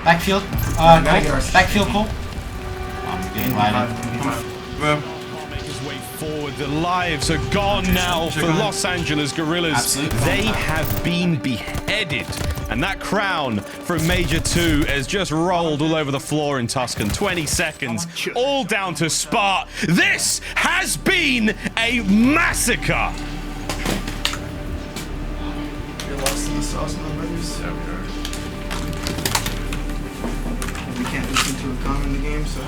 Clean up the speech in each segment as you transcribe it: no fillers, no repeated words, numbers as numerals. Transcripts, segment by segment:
Backfield. Backfield Cole. I'm getting violent. Make his way forward. The lives are gone now for Los Angeles Guerrillas. Absolutely. They have been beheaded. And that crown from Major 2 has just rolled all over the floor in Tuscan. 20 seconds, all down to Spart. This has been a massacre. You're lost in the sauce, my brothers. We can't listen to a gun in the game, so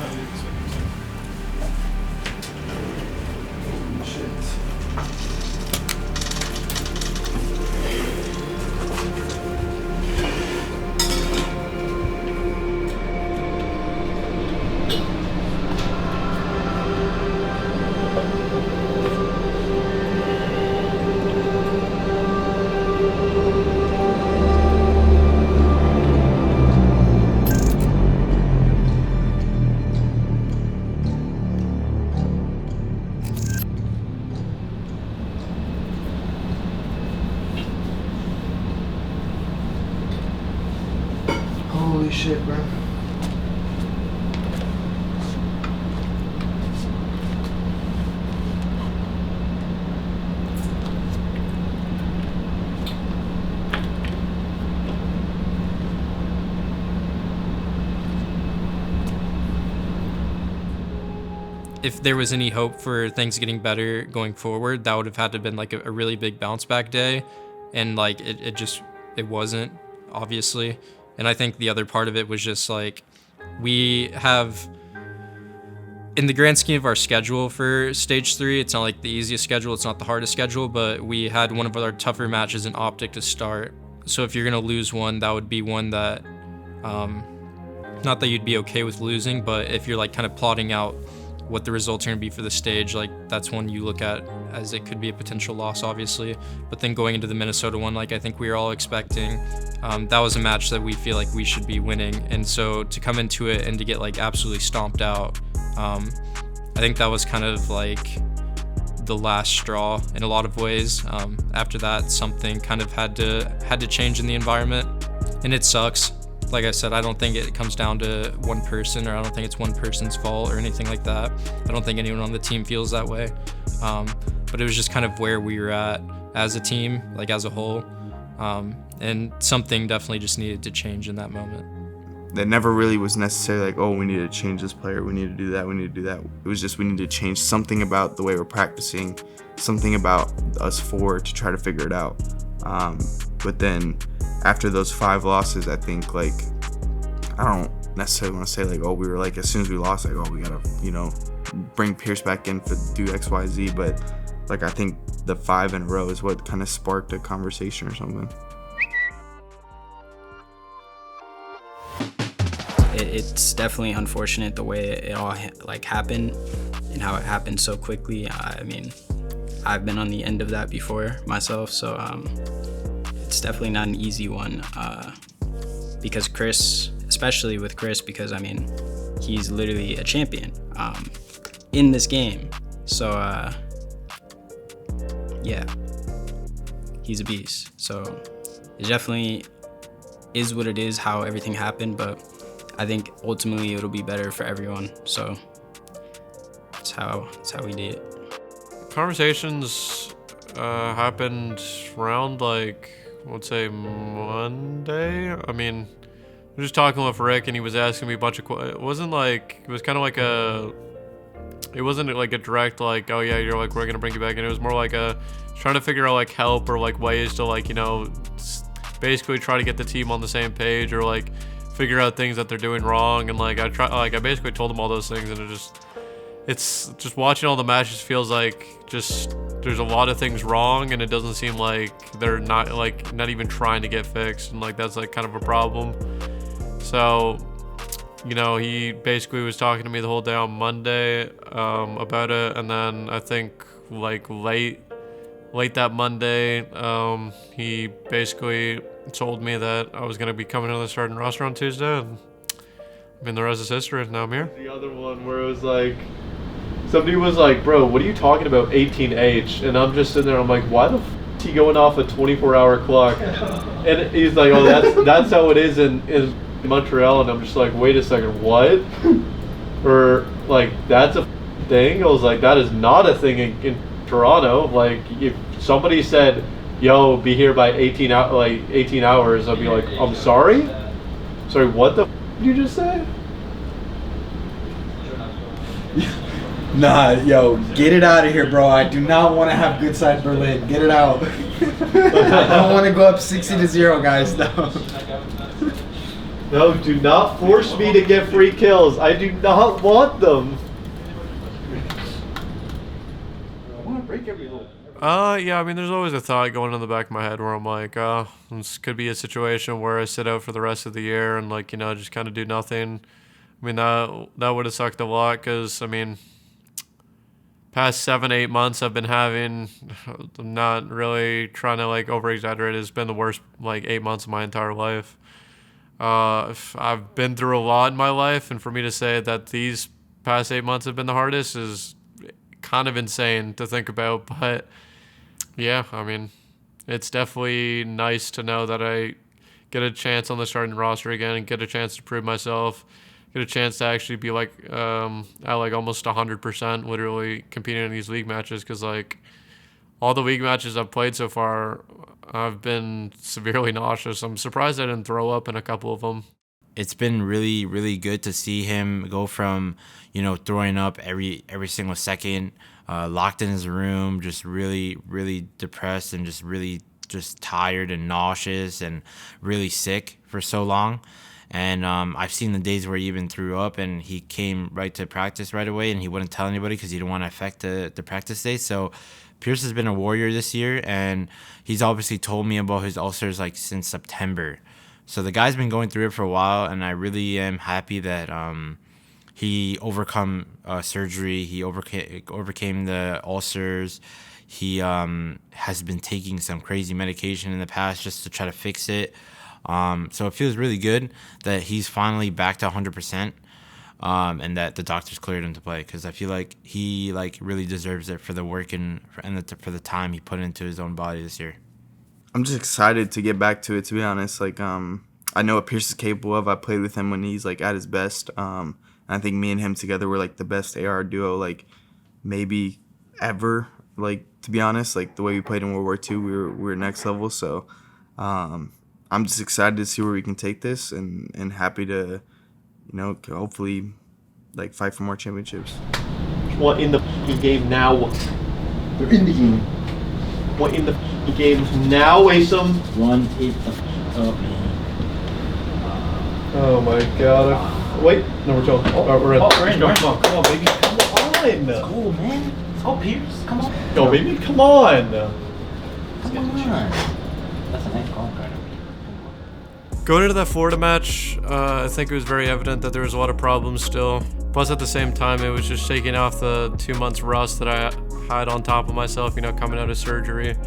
shit. Holy shit, bro. If there was any hope for things getting better going forward, that would have had to have been like a really big bounce back day. And like it wasn't, obviously. And I think the other part of it was just like, we have, in the grand scheme of our schedule for stage 3, it's not like the easiest schedule, it's not the hardest schedule, but we had one of our tougher matches in Optic to start. So if you're gonna lose one, that would be one that, not that you'd be okay with losing, but if you're like kind of plotting out what the results are gonna be for the stage, like that's one you look at as it could be a potential loss, obviously. But then going into the Minnesota one, like I think we were all expecting, that was a match that we feel like we should be winning. And so to come into it and to get like absolutely stomped out, I think that was kind of like the last straw in a lot of ways. After that, something kind of had to change in the environment, and it sucks. Like I said, I don't think it comes down to one person, or I don't think it's one person's fault or anything like that. I don't think anyone on the team feels that way. But it was just kind of where we were at as a team, like as a whole. And something definitely just needed to change in that moment. That never really was necessarily like, oh, we need to change this player, we need to do that, we need to do that. It was just we need to change something about the way we're practicing, something about us four to try to figure it out. But then after those 5 losses, I think like, I don't necessarily want to say like, oh, we were like, as soon as we lost, like, oh, we gotta, bring Pierce back in for do X, Y, Z. But like, I think the 5 in a row is what kind of sparked a conversation or something. It's definitely unfortunate the way it all like happened and how it happened so quickly. I mean, I've been on the end of that before myself, so it's definitely not an easy one because Chris, especially with Chris, because I mean, he's literally a champion in this game. So yeah, he's a beast. So it definitely is what it is, how everything happened, but I think ultimately it'll be better for everyone. So that's how we did it. Conversations happened around like, let's say Monday. I mean, I was just talking with Rick and he was asking me a bunch of questions. It wasn't like, it was kind of like it wasn't like a direct like, oh yeah, you're like, we're gonna bring you back in. It was more like trying to figure out like help or like ways to like, basically try to get the team on the same page or like figure out things that they're doing wrong. And like I basically told them all those things, and it's just watching all the matches feels like just there's a lot of things wrong, and it doesn't seem like they're not even trying to get fixed, and like that's like kind of a problem. So he basically was talking to me the whole day on Monday about it, and then I think like late that Monday, he basically told me that I was going to be coming to the starting roster on Tuesday, and I mean, the rest is history, and now I'm here. The other one where it was like, somebody was like, bro, what are you talking about 18H? And I'm just sitting there, I'm like, why the f is he going off a 24-hour clock? And he's like, oh, that's how it is in Montreal, and I'm just like, wait a second, what? Or like, that's a thing? I was like, that is not a thing in Toronto. Like, if somebody said, yo, be here by 18 hours, I'd be like, I'm sorry? Sorry, what the did you just say? Nah, yo, get it out of here, bro. I do not want to have good side Berlin. Get it out. I don't want to go up 60-0, guys. No. No, do not force me to get free kills. I do not want them. I want to break every hole. Yeah, I mean, there's always a thought going in the back of my head where I'm like, this could be a situation where I sit out for the rest of the year and, like, you know, just kind of do nothing. I mean, that would have sucked a lot because, I mean, past 7-8 months I've been having, I'm not really trying to, like, over-exaggerate, it's been the worst, like, 8 months of my entire life. I've been through a lot in my life, and for me to say that these past 8 months have been the hardest is kind of insane to think about, but yeah, I mean, it's definitely nice to know that I get a chance on the starting roster again and get a chance to prove myself, get a chance to actually be like at like almost 100% literally competing in these league matches, because like all the league matches I've played so far, I've been severely nauseous. I'm surprised I didn't throw up in a couple of them. It's been really, really good to see him go from, you know, throwing up every single second, locked in his room, just really, really depressed and just tired and nauseous and really sick for so long. And I've seen the days where he even threw up and he came right to practice right away and he wouldn't tell anybody because he didn't want to affect the practice day. So Pierce has been a warrior this year, and he's obviously told me about his ulcers like since September. So the guy's been going through it for a while, and I really am happy that he overcome surgery. He overcame the ulcers. He has been taking some crazy medication in the past just to try to fix it. So it feels really good that he's finally back to 100%, and that the doctors cleared him to play, because I feel like he like really deserves it for the work and for the time he put into his own body this year. I'm just excited to get back to it, to be honest. Like, I know what Pierce is capable of. I played with him when he's, like, at his best. And I think me and him together were, like, the best AR duo, like, maybe ever. Like, to be honest, like, the way we played in World War II, we were next level. So I'm just excited to see where we can take this, and happy to, you know, hopefully, like, fight for more championships. What in the game now? They're in the game. What in the game now, Asim? Run it up, man. Oh my god. Wait, no, we're talking. We're in. Oh, we're in. Come on, baby. Come on. Let's go, man. Let's go, Pierce. Come on. Go, baby. Come on. Come on. That's a nice call, card. Going into that Florida match, I think it was very evident that there was a lot of problems still. Plus, at the same time, it was just shaking off the 2 months rust that I had on top of myself, you know, coming out of surgery.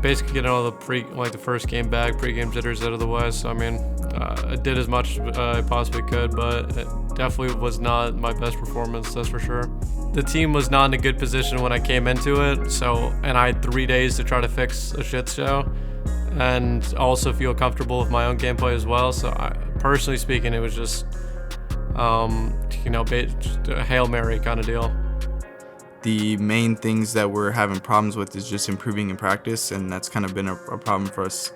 Basically getting all the first game back, pre-game jitters out of the way. So, I mean, I did as much as I possibly could, but it definitely was not my best performance, that's for sure. The team was not in a good position when I came into it, and I had 3 days to try to fix a shit show, and also feel comfortable with my own gameplay as well. So, personally speaking, it was just, you know, just a Hail Mary kind of deal. The main things that we're having problems with is just improving in practice, and that's kind of been a problem for us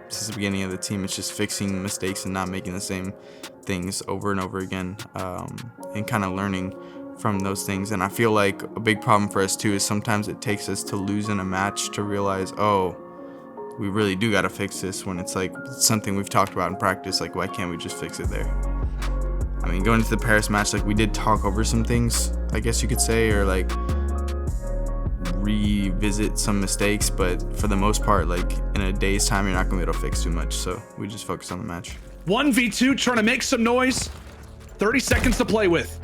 since the beginning of the team. It's just fixing mistakes and not making the same things over and over again, and kind of learning from those things. And I feel like a big problem for us too is sometimes it takes us to lose in a match to realize, oh, we really do got to fix this, when it's like something we've talked about in practice, like why can't we just fix it there? I mean, going into the Paris match, like, we did talk over some things, I guess you could say, or like revisit some mistakes, but for the most part, like, in a day's time, you're not gonna be able to fix too much, so we just focus on the match. 1v2, trying to make some noise. 30 seconds to play with.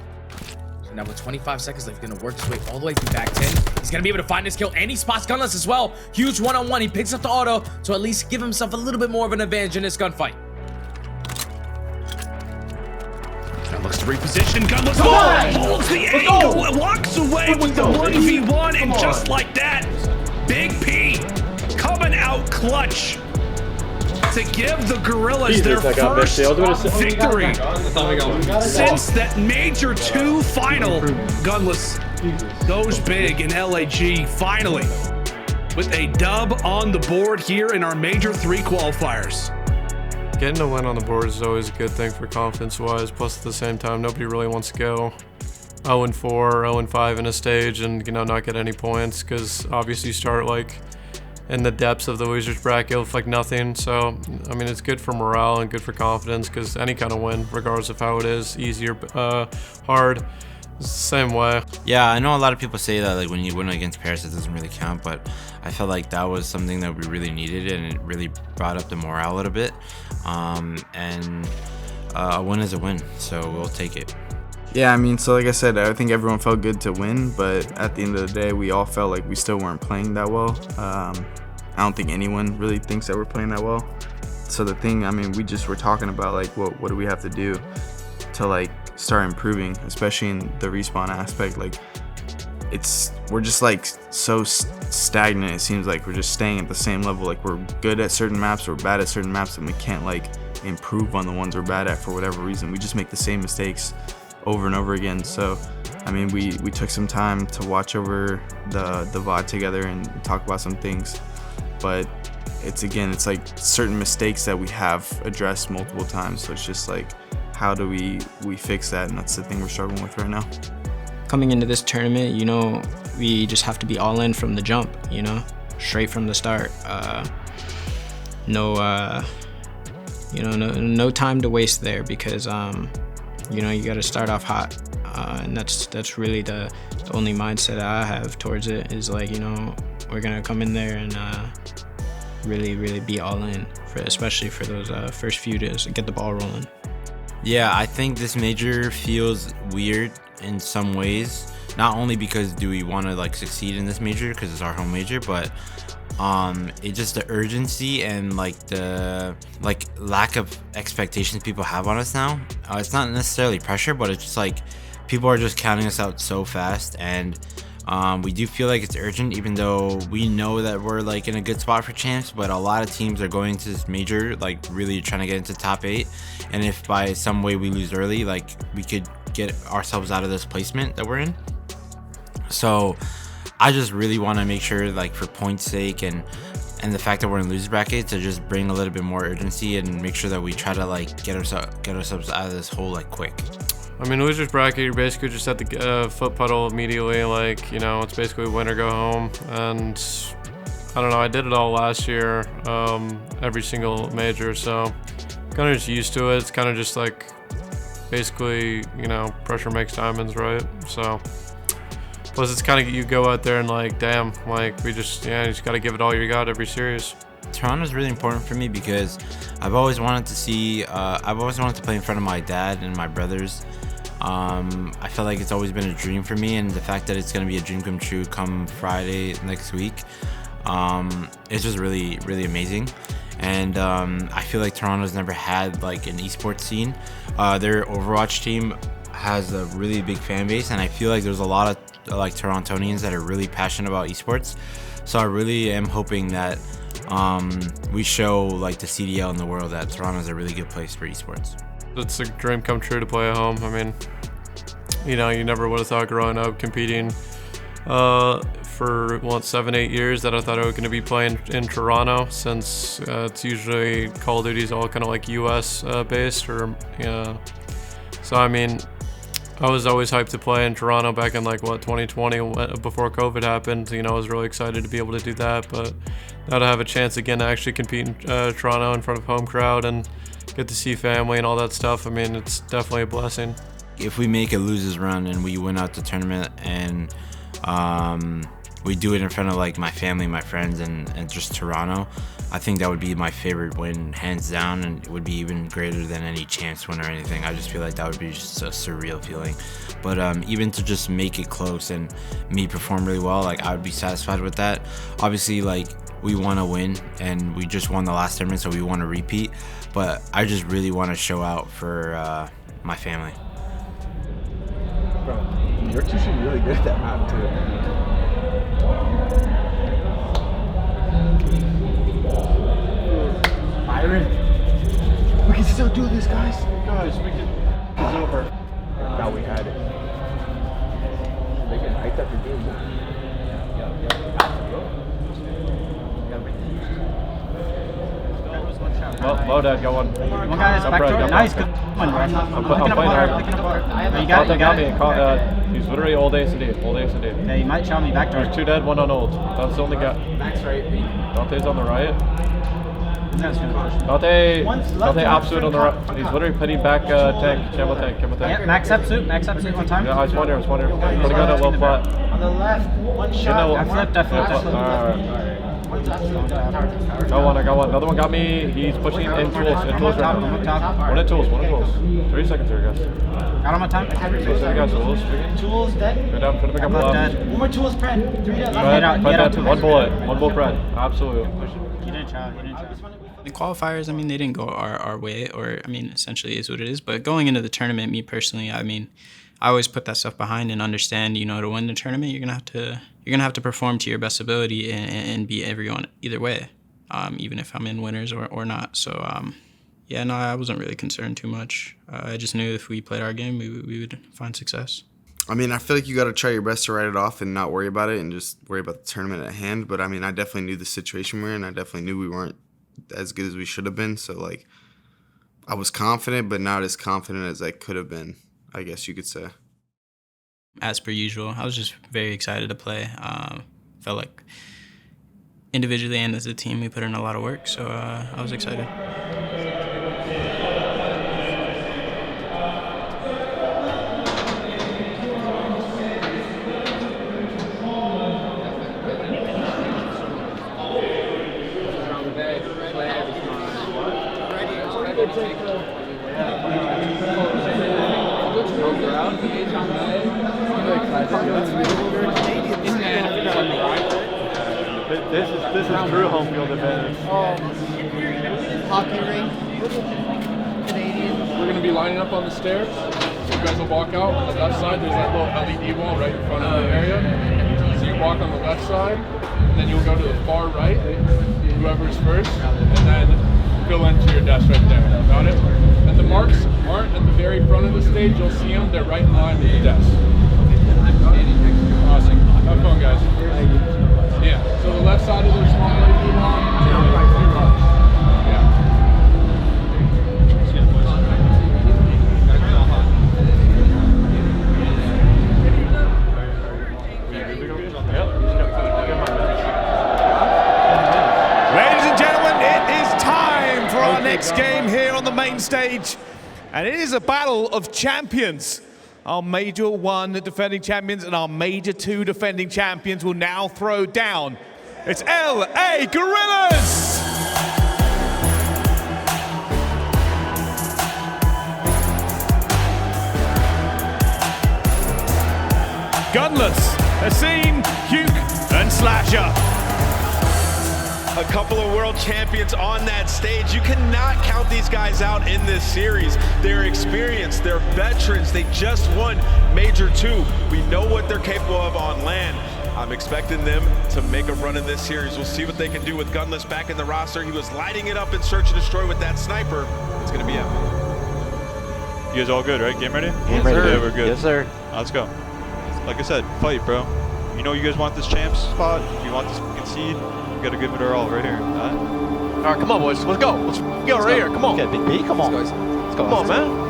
So now with 25 seconds left, he's gonna work his way all the way through back 10. He's gonna be able to find his kill, and he spots Gunless as well. Huge one-on-one, he picks up the auto to at least give himself a little bit more of an advantage in this gunfight. Looks to reposition. Gunless holds the angle, walks away with the 1v1, and just like that, Big P coming out clutch. to give the Guerrillas their first victory since that Major 2 final. Gunless goes big in LAG finally with a dub on the board here in our Major 3 qualifiers. Getting a win on the board is always a good thing for confidence-wise. Plus, at the same time, nobody really wants to go 0-4, 0-5 in a stage and, you know, not get any points, because obviously you start like in the depths of the losers bracket with like nothing. So, I mean, it's good for morale and good for confidence, because any kind of win, regardless of how it is, easy or hard, it's the same way. Yeah, I know a lot of people say that like when you win against Paris, it doesn't really count, but I felt like that was something that we really needed, and it really brought up the morale a little bit. And a win is a win, so we'll take it. Yeah, I mean, so like I said, I think everyone felt good to win, but at the end of the day, we all felt like we still weren't playing that well. I don't think anyone really thinks that we're playing that well. So the thing, I mean, we just were talking about like what do we have to do to like start improving, especially in the respawn aspect. Like we're just like so stagnant. It seems like we're just staying at the same level. Like we're good at certain maps, we're bad at certain maps, and we can't like improve on the ones we're bad at for whatever reason. We just make the same mistakes over and over again. So I mean, we took some time to watch over the VOD together and talk about some things, but it's like certain mistakes that we have addressed multiple times. So it's just like, how do we fix that? And that's the thing we're struggling with right now. Coming into this tournament, you know, we just have to be all in from the jump, you know, straight from the start. No time to waste there, because you know, you got to start off hot, and that's really the only mindset I have towards it, is like, you know, we're gonna come in there and really be all in, especially for those first few days, get the ball rolling. Yeah, I think this major feels weird in some ways, not only because do we want to like succeed in this major because it's our home major, but it's just the urgency and like the lack of expectations people have on us now. It's not necessarily pressure, but it's just like people are just counting us out so fast, and we do feel like it's urgent, even though we know that we're like in a good spot for champs. But a lot of teams are going to this major like really trying to get into top 8, and if by some way we lose early, like we could get ourselves out of this placement that we're in. So I just really want to make sure, like for points sake and the fact that we're in loser bracket, to just bring a little bit more urgency and make sure that we try to like get ourselves out of this hole like quick. I mean, losers bracket, you're basically just at the foot puddle immediately. Like, you know, it's basically win or go home. And I don't know, I did it all last year, every single major, so kind of just used to it. It's kind of just like basically, you know, pressure makes diamonds, right? So plus it's kind of, you go out there and like, damn, like you just got to give it all you got every series. Toronto is really important for me because I've always wanted to play in front of my dad and my brothers. I feel like it's always been a dream for me, and the fact that it's going to be a dream come true come Friday next week, it's just really, really amazing. And I feel like Toronto's never had like an esports scene. Their Overwatch team has a really big fan base, and I feel like there's a lot of like Torontonians that are really passionate about esports. So I really am hoping that we show like the CDL in the world that Toronto is a really good place for esports. It's a dream come true to play at home. I mean, you know, you never would have thought growing up competing for 7-8 years that I thought I was going to be playing in Toronto, since it's usually Call of Duty's all kind of like US based, or so I mean, I was always hyped to play in Toronto back in like 2020 before COVID happened. You know, I was really excited to be able to do that, but now to have a chance again to actually compete in Toronto in front of home crowd and get to see family and all that stuff, I mean, it's definitely a blessing. If we make a losers run and we win out the tournament and we do it in front of like my family, my friends, and just Toronto, I think that would be my favorite win, hands down, and it would be even greater than any chance win or anything. I just feel like that would be just a surreal feeling. But even to just make it close and me perform really well, like I would be satisfied with that. Obviously, like we want to win, and we just won the last tournament, so we want to repeat. But I just really want to show out for my family. Bro, you're actually really good at that map too. We can still do this, guys. Guys, we can. It's over. Now we had it. They get hyped up the game. Low dad, go on. One guy is back door. Nice, good one, bro. I'm playing hard. You got me. He's literally all day S&D. Yeah, you might show me back door. There's 2 dead, 1 on ult. That's the only guy. Max right. Dante's on the right. Dante absolute on the right. He's literally putting back tank. Camo tank. Yeah, max absolute one time. Yeah, I spawned here. Put a gun at low flat. On the left, one shot. I flipped. Alright. Got one. Another one got me. He's pushing in tools right now. One in tools. 3 seconds here, guys. Got him on time. Tools dead. Good up. Put him back up left. One more tools, Pred. 3 dead. One bullet, Pred. Absolutely. He didn't try. The qualifiers, I mean, they didn't go our way, or I mean, essentially is what it is. But going into the tournament, me personally, I mean, I always put that stuff behind and understand, you know, to win the tournament, you're gonna have to perform to your best ability and beat everyone either way, even if I'm in winners or not. So yeah, no, I wasn't really concerned too much. I just knew if we played our game, we would find success. I mean, I feel like you got to try your best to write it off and not worry about it and just worry about the tournament at hand. But I mean, I definitely knew the situation we're in. I definitely knew we weren't as good as we should have been. So like, I was confident, but not as confident as I could have been, I guess you could say. As per usual, I was just very excited to play. Felt like individually and as a team, we put in a lot of work. So I was excited. This is true home field advantage. Hockey rink. Canadian. We're going to be lining up on the stairs. You guys will walk out on the left side. There's that little LED wall right in front of the area. So you walk on the left side, and then you'll go to the far right, whoever's first, and then go into your desk right there. Got it? And the marks aren't at the very front of the stage. You'll see them. They're right in line with the desk. Awesome. Have fun, guys. Yeah. So the left side of the small LED wall. Ladies and gentlemen, it is time for our next game here on the main stage. And it is a battle of champions. Our Major 1 defending champions and our Major 2 defending champions will now throw down. It's LA Guerrillas! Gunless, Asim, Huke, and Slasher. A couple of world champions on that stage. You cannot count these guys out in this series. They're experienced, they're veterans. They just won Major 2. We know what they're capable of on land. I'm expecting them to make a run in this series. We'll see what they can do with Gunless back in the roster. He was lighting it up in Search and Destroy with that sniper. It's gonna be epic. You guys all good, right? Game ready? Game ready. Yeah, we're good. Yes, sir. Let's go. Like I said, fight, bro. You know you guys want this champ spot. You want this fucking seed. You gotta give it our all right here. All right, come on, boys. Let's go. Let's go right here. Come on. Big B, come on. Let's go. Come on, man.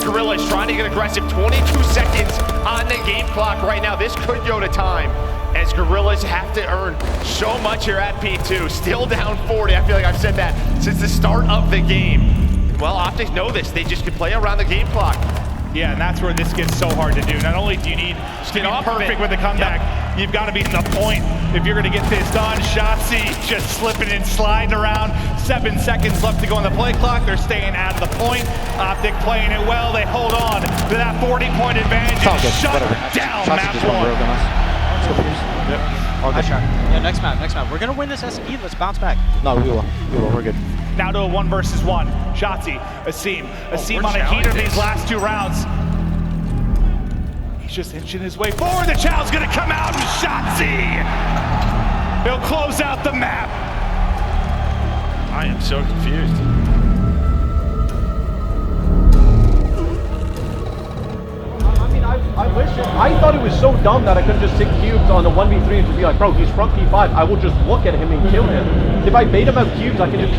Guerrillas trying to get aggressive. 22 seconds on the game clock right now. This could go to time as Guerrillas have to earn so much here at P2. Still down 40. I feel like I've said that since the start of the game. Well, Optics know this. They just can play around the game clock. Yeah, and that's where this gets so hard to do. Not only do you need to be perfect with the comeback, you've got to be to the point if you're going to get this done. Shotzi just slipping and sliding around. 7 seconds left to go on the play clock. They're staying out of the point. Optic playing it well. They hold on to that 40-point advantage and shut down map 1. Nice shot. Yeah, next map. We're going to win this S&D. Let's bounce back. No, we will. We're good. Now to a 1 versus 1. Shotzi, Asim on a heater these last 2 rounds. He's just inching his way forward. The child's gonna come out and Shotzi. He'll close out the map. I am so confused. I wish I thought it was so dumb that I couldn't just take cubes on the 1v3 and just be like, bro, he's front P5. I will just look at him and kill him. If I bait him out cubes, I can just.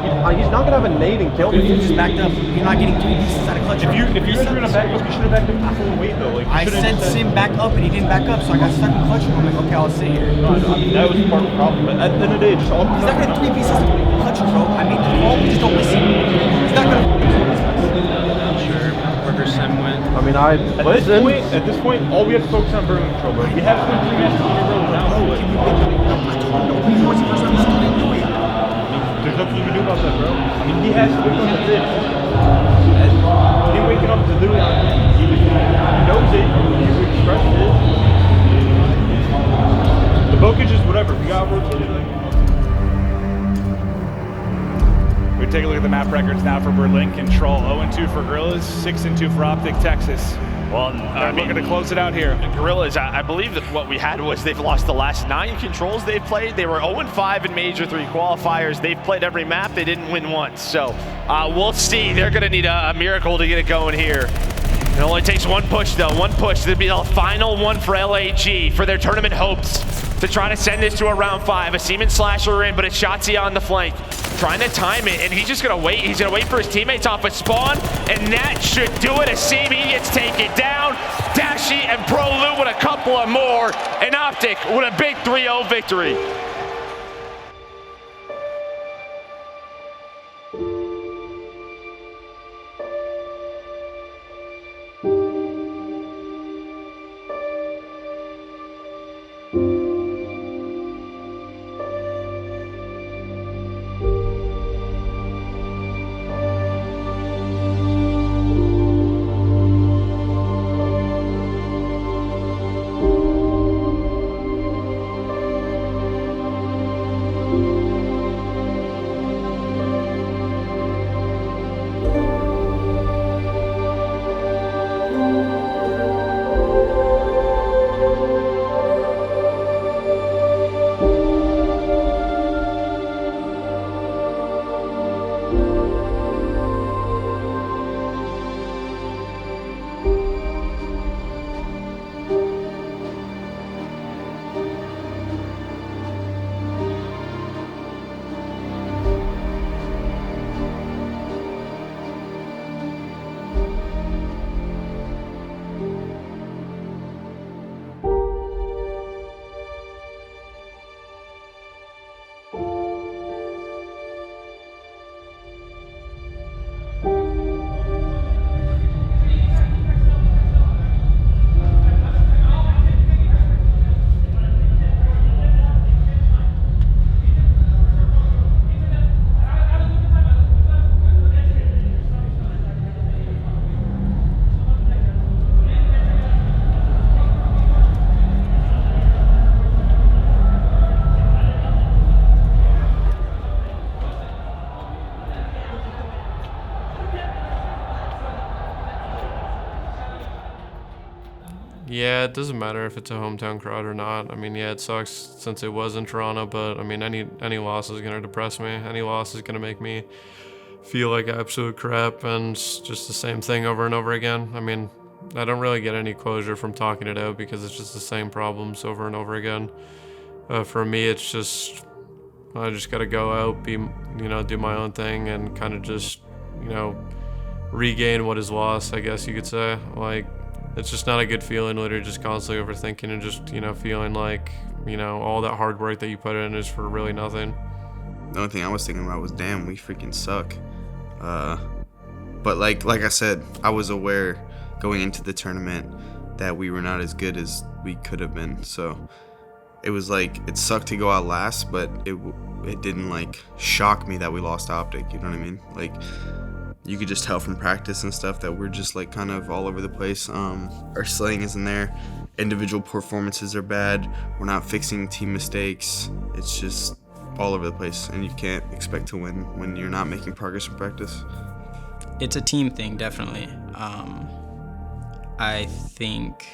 He's not gonna have a nade and kill me. He's backed up. You're not getting 3 pieces out of clutch. If you guys were gonna back up, you should have backed up to full weight though. Like I sent Sim back up and he didn't back up, so I got stuck in clutch. I'm like, okay, I'll stay here. No, I mean, that was part of the problem. But at the end of the day, just all. He's not gonna 3 pieces clutch, bro. I made the call, we just don't listen. He's not gonna. Sure, wherever Sim went. I mean, at this point, all we have to focus on burning control, bro. We have to win 3 matches in a row now. There's nothing you can do about that, bro. I mean, he has to wake up to this. Him waking up to literally, he knows it, he expressed it. The Bokage is whatever, we got rotated. We take a look at the map records now for Berlin Control. 0-2 for Guerrillas, 6-2 for Optic Texas. Well, They're looking to close it out here. Guerrillas, I believe that what we had was they've lost the last 9 controls they've played. They were 0-5 in Major 3 qualifiers. They've played every map. They didn't win once. So we'll see. They're going to need a miracle to get it going here. It only takes 1 push, though. 1 push. It'll be the final one for LAG for their tournament hopes to try to send this to a round 5. A Seaman Slasher in, but it's Shotzi on the flank. Trying to time it, and he's just gonna wait. He's gonna wait for his teammates off a spawn, and that should do it. A Seam, he gets taken down. Dashi and ProLu with a couple of more, and Optic with a big 3-0 victory. Yeah, it doesn't matter if it's a hometown crowd or not. I mean, yeah, it sucks since it was in Toronto, but I mean, any loss is gonna depress me. Any loss is gonna make me feel like absolute crap, and just the same thing over and over again. I mean, I don't really get any closure from talking it out because it's just the same problems over and over again. For me, it's just, I just gotta go out, do my own thing, and kind of just, regain what is lost, I guess you could say. Like, it's just not a good feeling, literally just constantly overthinking and just, feeling like, all that hard work that you put in is for really nothing. The only thing I was thinking about was, damn, we freaking suck. But like I said, I was aware going into the tournament that we were not as good as we could have been. So it was like, it sucked to go out last, but it didn't like shock me that we lost Optic, you know what I mean? Like, you could just tell from practice and stuff that we're just like kind of all over the place. Our slaying isn't there. Individual performances are bad. We're not fixing team mistakes. It's just all over the place, and you can't expect to win when you're not making progress in practice. It's a team thing, definitely. I think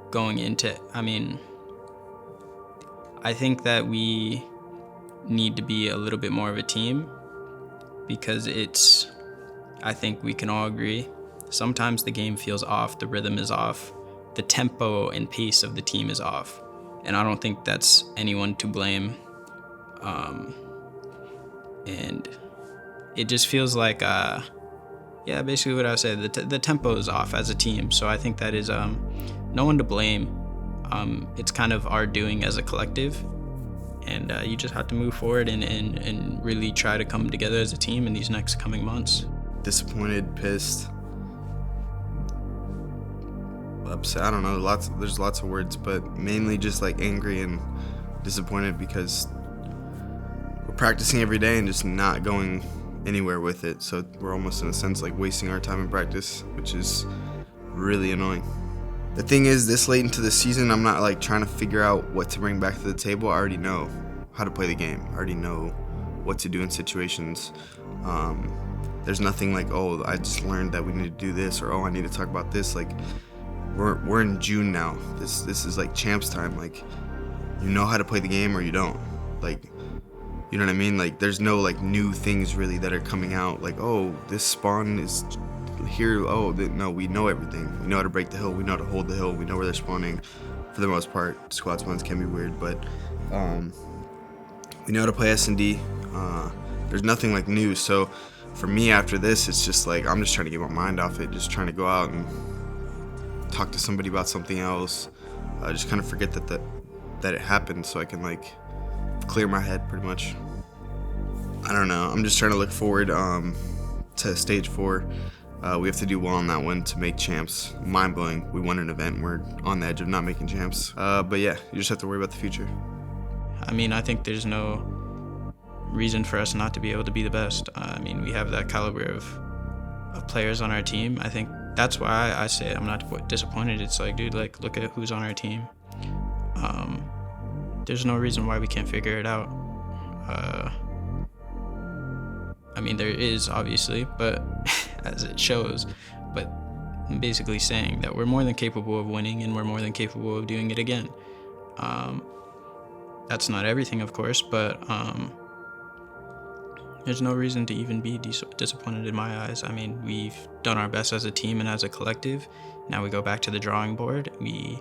going into, I think that we need to be a little bit more of a team, because I think we can all agree, sometimes the game feels off, the rhythm is off, the tempo and pace of the team is off. And I don't think that's anyone to blame. And it just feels like, basically what I said, the tempo is off as a team. So I think that is no one to blame. It's kind of our doing as a collective. And you just have to move forward and really try to come together as a team in these next coming months. Disappointed, pissed, upset. I don't know. There's lots of words, but mainly just like angry and disappointed because we're practicing every day and just not going anywhere with it. So we're almost in a sense like wasting our time in practice, which is really annoying. The thing is, this late into the season, I'm not like trying to figure out what to bring back to the table. I already know how to play the game. I already know what to do in situations. There's nothing like, oh, I just learned that we need to do this, or oh, I need to talk about this. Like, we're in June now. This is like champs time. Like, you know how to play the game or you don't. Like, you know what I mean? Like, there's no like new things really that are coming out. Like, oh, this spawn is here. Oh, no, we know everything. We know how to break the hill. We know how to hold the hill. We know where they're spawning. For the most part, squad spawns can be weird, but we know how to play S&D. There's nothing like new. So for me, after this, it's just like I'm just trying to get my mind off it. Just trying to go out and talk to somebody about something else. Just kind of forget that it happened, so I can like clear my head pretty much. I don't know. I'm just trying to look forward to stage 4. We have to do well on that one to make champs. Mind blowing. We won an event. We're on the edge of not making champs. But yeah, you just have to worry about the future. I mean, I think there's no reason for us not to be able to be the best. I mean, we have that caliber of players on our team. I think that's why I say I'm not disappointed. It's like, dude, like, look at who's on our team. There's no reason why we can't figure it out. I mean, there is, obviously, but as it shows, but I'm basically saying that we're more than capable of winning, and we're more than capable of doing it again. That's not everything, of course, but there's no reason to even be disappointed in my eyes. I mean, we've done our best as a team and as a collective. Now we go back to the drawing board. We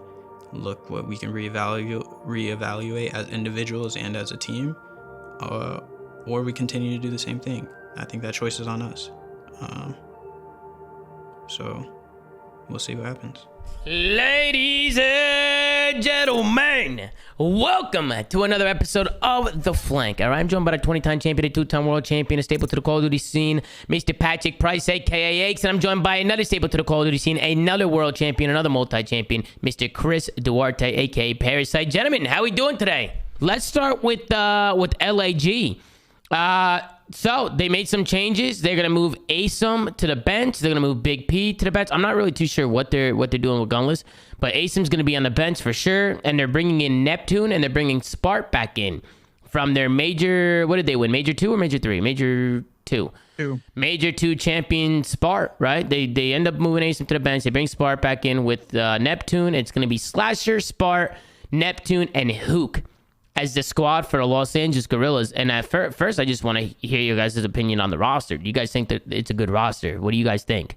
look what we can reevaluate as individuals and as a team, or we continue to do the same thing. I think that choice is on us. So we'll see what happens. Ladies and gentlemen, welcome to another episode of The Flank. All right, I'm joined by a 20-time champion, a 2-time world champion, a staple to the Call of Duty scene, Mr. Patrick Price, aka Aches, and I'm joined by another staple to the Call of Duty scene, another world champion, another multi-champion, Mr. Chris Duarte, aka Parasite. Gentlemen, how are we doing today? Let's start with LAG. So they made some changes. They're gonna move Asum to the bench. They're gonna move Big P to the bench. I'm not really too sure what they're doing with Gunless, but Asum's gonna be on the bench for sure. And they're bringing in Neptune, and they're bringing Spart back in from their major. What did they win? Major 2 or Major 3? Major 2. Major 2 champion Spart, right? They end up moving Asum to the bench. They bring Spart back in with Neptune. It's gonna be Slasher, Spart, Neptune, and Hook as the squad for the Los Angeles Guerrillas. And at first, I just want to hear you guys' opinion on the roster. Do you guys think that it's a good roster? What do you guys think?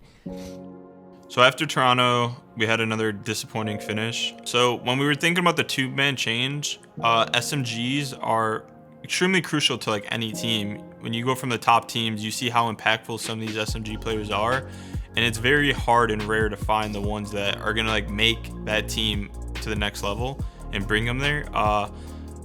So after Toronto, we had another disappointing finish. So when we were thinking about the 2-man change, SMGs are extremely crucial to like any team. When you go from the top teams, you see how impactful some of these SMG players are. And it's very hard and rare to find the ones that are going to like make that team to the next level and bring them there.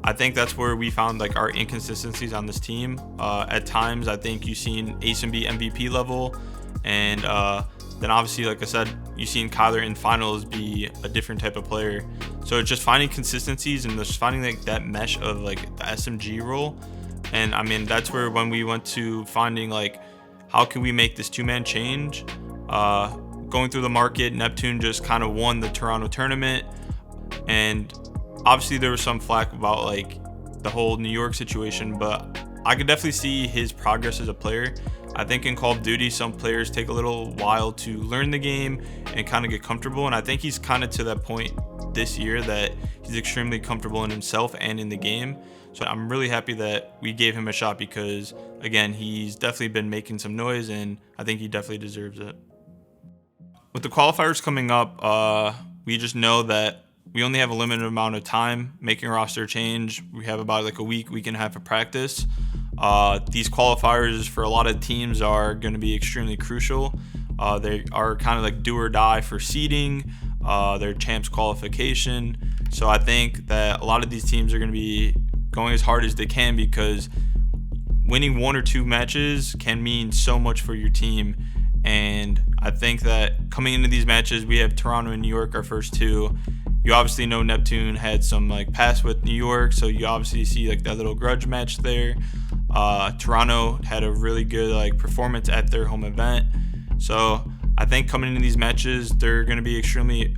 I think that's where we found like our inconsistencies on this team. At times, I think you've seen Asum be MVP level, and then obviously, like I said, you've seen Kyler in finals be a different type of player. So it's just finding consistencies and just finding like that mesh of like the SMG role. And I mean, that's where when we went to finding like how can we make this 2-man change. Going through the market, Neptune just kind of won the Toronto tournament, and obviously there was some flack about like the whole New York situation, but I could definitely see his progress as a player. I think in Call of Duty, some players take a little while to learn the game and kind of get comfortable, and I think he's kind of to that point this year that he's extremely comfortable in himself and in the game. So I'm really happy that we gave him a shot because, again, he's definitely been making some noise, and I think he definitely deserves it. With the qualifiers coming up, we just know that we only have a limited amount of time making a roster change. We have about like a week and a half of practice. These qualifiers for a lot of teams are going to be extremely crucial. They are kind of like do or die for seeding, their champs qualification. So I think that a lot of these teams are going to be going as hard as they can because winning 1 or 2 matches can mean so much for your team. And I think that coming into these matches, we have Toronto and New York, our first 2. You obviously know Neptune had some like past with New York, so you obviously see like that little grudge match there. Toronto had a really good like performance at their home event. So I think coming into these matches, they're going to be extremely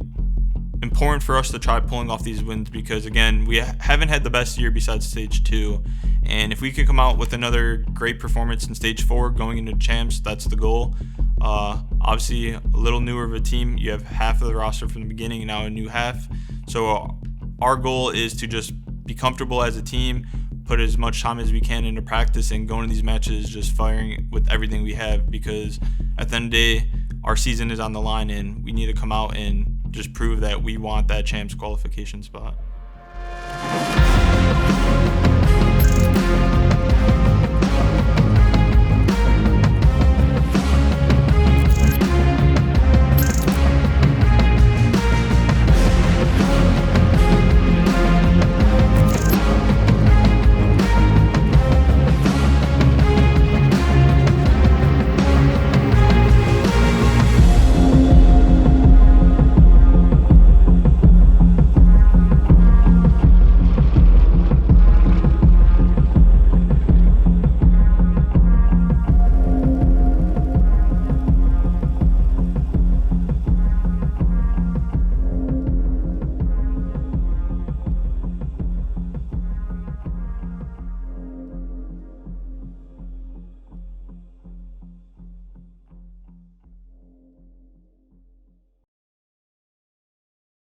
important for us to try pulling off these wins because, again, we haven't had the best year besides Stage 2. And if we can come out with another great performance in Stage 4 going into champs, that's the goal. Obviously, a little newer of a team. You have half of the roster from the beginning and now a new half. So our goal is to just be comfortable as a team, put as much time as we can into practice, and go into these matches just firing with everything we have because at the end of the day, our season is on the line and we need to come out and just prove that we want that champs qualification spot.